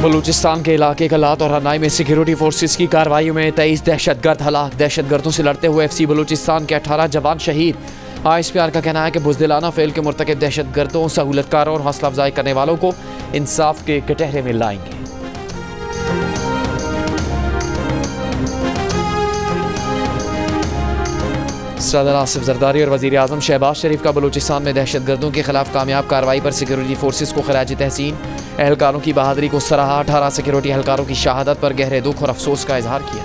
बलूचिस्तान के इलाके कलात और हनाई में सिक्योरिटी फोर्सेस की कार्रवाई में 23 दहशतगर्द हलाक। दहशतगर्दों से लड़ते हुए FC बलूचिस्तान के 18 जवान शहीद। ISPR का कहना है कि बुज़दिलाना फेल के मुर्तकिब दहशतगर्दों, सहूलतकारों और हौसला अफजाई करने वालों को इंसाफ के कटहरे में लाएंगे। सदर आसिफ जरदारी और वज़ीर आज़म शहबाज शरीफ का बलूचिस्तान में दहशतगर्दों के खिलाफ कामयाब कार्रवाई पर सिक्योरिटी फोर्सेस को खराज तहसीन। एहलकारों की बहादुरी को सराहा। 18 सिक्योरिटी एहलकारों की शहादत पर गहरे दुख और अफसोस का इजहार किया।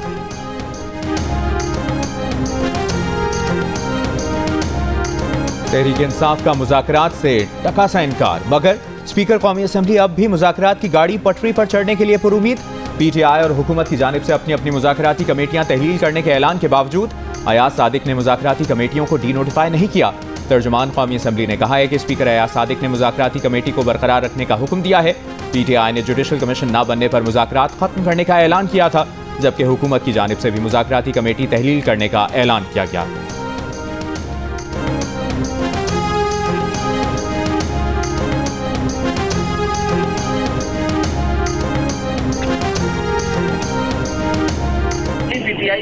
तहरीक इंसाफ का मुज़ाकरात से टका सा इनकार, मगर स्पीकर कौमी असम्बली अब भी मुज़ाकरात की गाड़ी पटरी पर चढ़ने के लिए पुरुमीद। PTI और हुकूमत की जानिब से अपनी अपनी मुज़ाकराती कमेटियां तहलील करने के ऐलान के बावजूद अयाज सादिक ने मुज़ाकराती कमेटियों को डी नोटिफाई नहीं किया। तर्जुमान कौमी असम्बली ने कहा है कि स्पीकर अयाज सादिक ने मुज़ाकराती कमेटी को बरकरार रखने का हुक्म दिया है। PTI ने जुडिशल कमीशन न बनने पर मुज़ाकरात खत्म करने का ऐलान किया था, जबकि हुकूमत की जानिब से भी मुज़ाकराती कमेटी तहलील करने का ऐलान किया गया।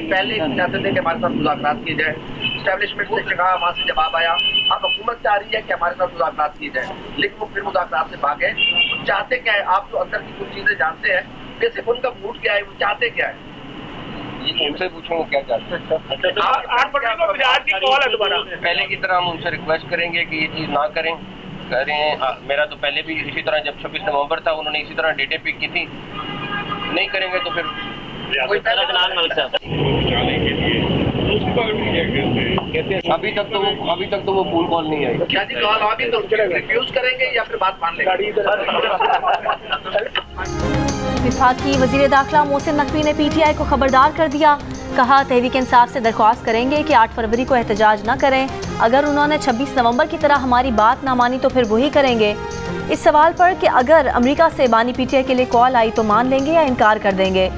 पहले चाहते थे कि हमारे साथ मुज़ाकरात किए जाए, स्टैब्लिशमेंट से कहा, वहाँ से जवाब आया, अब हुकूमत चाह रही है कि हमारे साथ मुज़ाकरात किए जाए, लेकिन वो फिर मुज़ाकरात से भागे। तो चाहते क्या है? आप तो अंदर की कुछ चीज़ें जानते हैं, बेसिक उनका मूड क्या है, वो चाहते क्या है, उनसे पूछो क्या चाहते हैं। पहले की तरह हम उनसे रिक्वेस्ट करेंगे कि ये चीज़ ना करें। कह रहे हैं मेरा तो पहले भी इसी तरह, जब 26 नवंबर था उन्होंने इसी तरह डेटें पिक की थी, नहीं करेंगे तो फिर अभी तक तो वो फूल कॉल नहीं आई। क्या जी कॉल अभी तो रिफ्यूज करेंगे या फिर बात मान लेंगे? विफाकी वज़ीर दाखिला मोहसिन नकवी ने PTI को खबरदार कर दिया। कहा, तहरीक इंसाफ से दरख्वास्त करेंगे कि 8 फरवरी को एहतजाज न करें। अगर उन्होंने 26 नवंबर की तरह हमारी बात ना मानी तो फिर वही करेंगे। इस सवाल पर कि अगर अमेरिका से बानी PTI के लिए कॉल आई तो मान लेंगे या इनकार कर देंगे।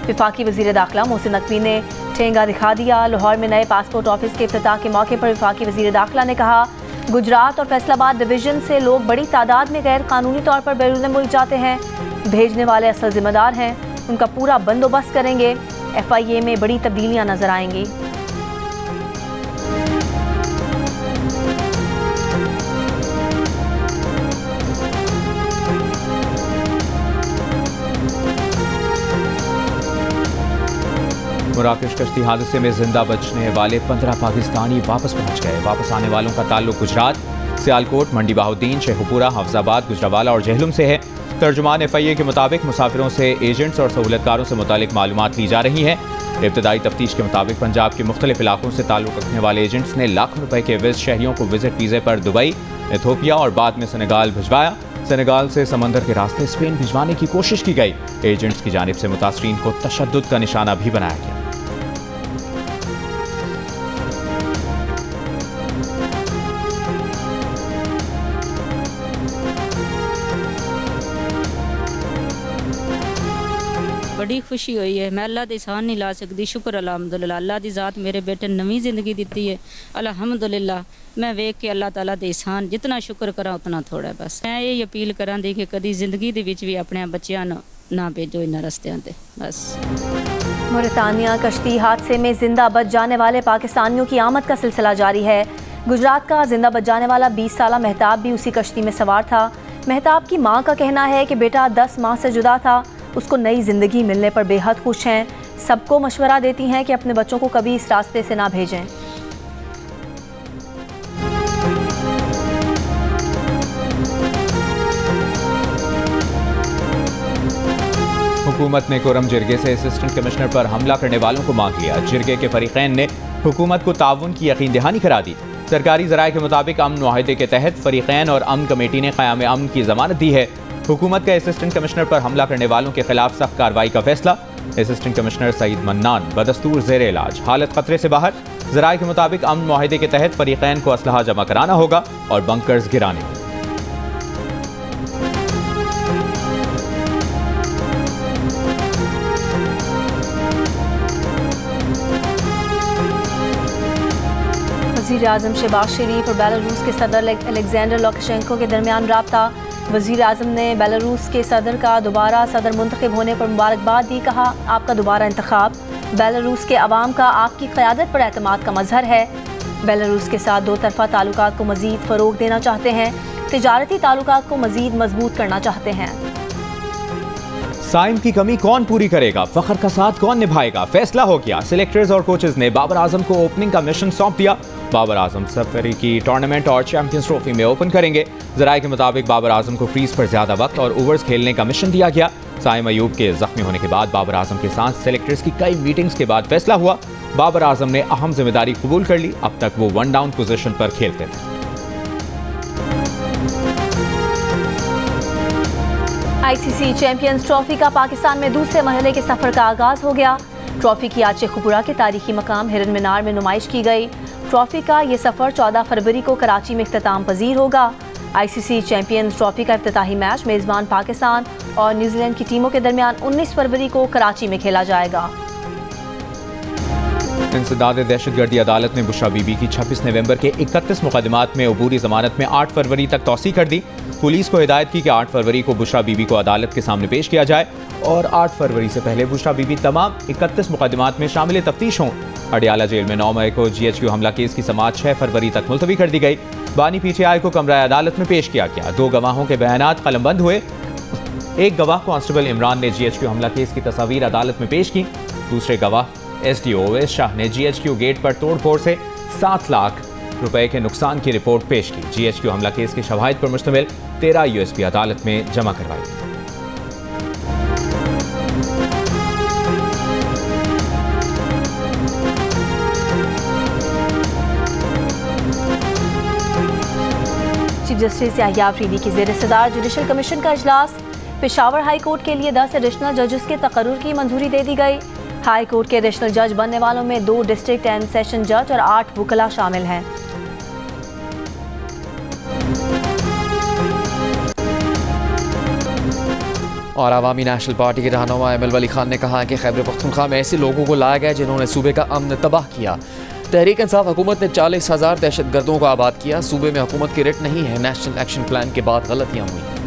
विफाकी वज़ीर दाखिला मोहसिन नकवी ने ठेंगा दिखा दिया। लाहौर में नए पासपोर्ट ऑफिस के इफ्तिताह के मौके पर विफाकी वज़ीर दाखिला ने कहा, गुजरात और फैसलाबाद डिवीज़न से लोग बड़ी तादाद में गैर कानूनी तौर पर बैरून मुल्क जाते हैं। भेजने वाले असल जिम्मेदार हैं, उनका पूरा बंदोबस्त करेंगे। FIA में बड़ी तब्दीलियाँ नजर आएंगी। मुराकश कश्ती हादसे में जिंदा बचने वाले 15 पाकिस्तानी वापस पहुंच गए। वापस आने वालों का ताल्लुक गुजरात, सियालकोट, मंडी बहाउद्दीन, शेखुपुरा, हफ्जाबाद, गुजरावाला और जहलुम से है। तर्जुमान FIA के मुताबिक मुसाफिरों से एजेंट्स और सहूलतकारों से मुतालिक मालूमात ली जा रही हैं। इब्तदाई तफ्तीश के मुताबिक पंजाब के मुख्तलिफ इलाकों से ताल्लुक रखने वाले एजेंट्स ने लाखों रुपए के विज़ शहरियों को विजिट वीज़े पर दुबई, इथोपिया और बाद में सेनेगाल भिजवाया। सेनेगाल से समंदर के रास्ते स्पेन भिजवाने की कोशिश की गई। एजेंट्स की जानिब से मुतासरीन को तशद्दुद का निशाना भी बनाया गया। बड़ी खुशी हुई है। मैं अल्लाह दी एहसान नहीं ला सकती। शुक्र अलहमदुलिल्लाह, अल्लाह दी ज़ात मेरे बेटे नवी ज़िंदगी दी है अलहमदुलिल्लाह। मैं वेख के अल्लाह ताला दे एहसान जितना शुक्र करा उतना थोड़ा। बस मैं ये अपील करा दी कि कभी जिंदगी दे विच भी अपने बच्चों ना भेजो इन रस्तियां ते। बस मोरितानिया कश्ती हादसे में जिंदा बच जाने वाले पाकिस्तानियों की आमद का सिलसिला जारी है। गुजरात का जिंदा बच जाने वाला 20 साला मेहताब भी उसी कश्ती में सवार था। मेहताब की माँ का कहना है कि बेटा 10 माह से जुदा था, उसको नई ज़िंदगी मिलने पर बेहद खुश हैं। सबको मशवरा देती हैं कि अपने बच्चों को कभी इस रास्ते से ना भेजें। हुकूमत ने कोरम जिरगे से असिस्टेंट कमिश्नर पर हमला करने वालों को मांग लिया। जिरगे के फरीकैन ने हुकूमत को ताउन की यकीन दहानी करा दी। सरकारी ज़राए के मुताबिक अमन मुआहदे के तहत फरीकैन और अमन कमेटी ने क़याम अमन की ज़मानत दी है। हुकूमत का असिस्टेंट कमिश्नर पर हमला करने वालों के खिलाफ सख्त कार्रवाई का फैसला। असिस्टेंट कमिश्नर सईद मन्नान बदस्तूर ज़ेर इलाज, हालत खतरे से बाहर। ज़राए के मुताबिक अमन मुआहदे के तहत फरीकैन को असलहा जमा कराना होगा और बंकर्स गिराने होंगे। वज़ीर आज़म शहबाज शरीफ और बेलारूस के सदर अलेक्जेंडर लुकाशेंको के दरमियान राब्ता। वज़ीर आज़म ने बेलारूस के सदर का दोबारा सदर मुंतखब होने पर मुबारकबाद दी। कहा, आपका दोबारा इंतखाब बेलारूस के अवाम का आपकी क़यादत पर एतमाद का मजहर है। बेलारूस के साथ दो तरफ़ा ताल्लुकात को मज़ीद फ़रोग़ देना चाहते हैं, तिजारती ताल्लुकात को मज़ीद मजबूत करना चाहते हैं। साइम की कमी कौन पूरी करेगा, फखर का साथ कौन निभाएगा, फैसला हो गया। सिलेक्टर्स और कोचेज ने बाबर आजम को ओपनिंग का मिशन सौंप दिया। बाबर आजम सफरी की टूर्नामेंट और चैंपियंस ट्रॉफी में ओपन करेंगे। जराये के मुताबिक बाबर आजम को क्रीज पर ज्यादा वक्त और ओवर्स खेलने का मिशन दिया गया। साइम अयूब के जख्मी होने के बाद बाबर आजम के साथ सिलेक्टर्स की कई मीटिंग्स के बाद फैसला हुआ। बाबर आजम ने अहम जिम्मेदारी कबूल कर ली। अब तक वो वन डाउन पोजीशन पर खेलते थे। आईसीसी चैंपियंस ट्रॉफी का पाकिस्तान में दूसरे मरहले के सफर का आगाज हो गया। ट्रॉफी की आज शेखुपुरा के तारीखी मकाम हिरन मीनार में नुमाइश की गई। ट्रॉफी का ये सफर 14 फरवरी को कराची में इख्तिताम पजीर होगा। आईसीसी चैंपियंस ट्रॉफी का इफ्तिताही मैच मेजबान पाकिस्तान और न्यूजीलैंड की टीमों के दरमियान 19 फरवरी को कराची में खेला जाएगा। इंसदाद दहशतगर्दी अदालत ने बुशरा बीबी की 26 नवंबर के 31 मुकदमात में अबूरी जमानत में 8 फरवरी तक तौसी कर दी। पुलिस को हिदायत की कि 8 फरवरी को बुशरा बीबी को अदालत के सामने पेश किया जाए और 8 फरवरी से पहले बुशरा बीबी तमाम 31 मुकदमात में शामिल तफ्तीश हों। अडियाला जेल में 9 मई को GHQ हमला केस की समाअत 6 फरवरी तक मुलतवी कर दी गई। बानी PTI को कमरा अदालत में पेश किया गया। 2 गवाहों के बयानात कलमबंद हुए। एक गवाह कांस्टेबल इमरान ने GHQ हमला केस की तस्वीर अदालत में पेश की। दूसरे गवाह SDO अवैस शाह ने GHQ गेट पर तोड़फोड़ से 7 लाख रुपए के नुकसान की रिपोर्ट पेश की। GHQ हमला केस की शवाहिद पर मुश्तमिल 13 USB अदालत में जमा करवाई। चीफ जस्टिस याहिया अफरीदी की ज़ेर सदार जुडिशल कमीशन का इजलास। पेशावर हाई कोर्ट के लिए 10 एडिशनल जजेस के तकर्रुर की मंजूरी दे दी गई। हाई कोर्ट के एडिशनल जज बनने वालों में 2 डिस्ट्रिक्ट एंड सेशन जज और 8 वकला शामिल हैं। और अवामी नेशनल पार्टी के रहनुमा एमएल वली खान ने कहा कि खैबर पख्तूनख्वा में ऐसे लोगों को लाया गया जिन्होंने सूबे का अमन तबाह किया। तहरीक इंसाफ हुकूमत ने 40,000 दहशतगर्दों को आबाद किया। सूबे में हुकूमत की रिट नहीं है। नेशनल एक्शन प्लान के बाद गलतियां हुई।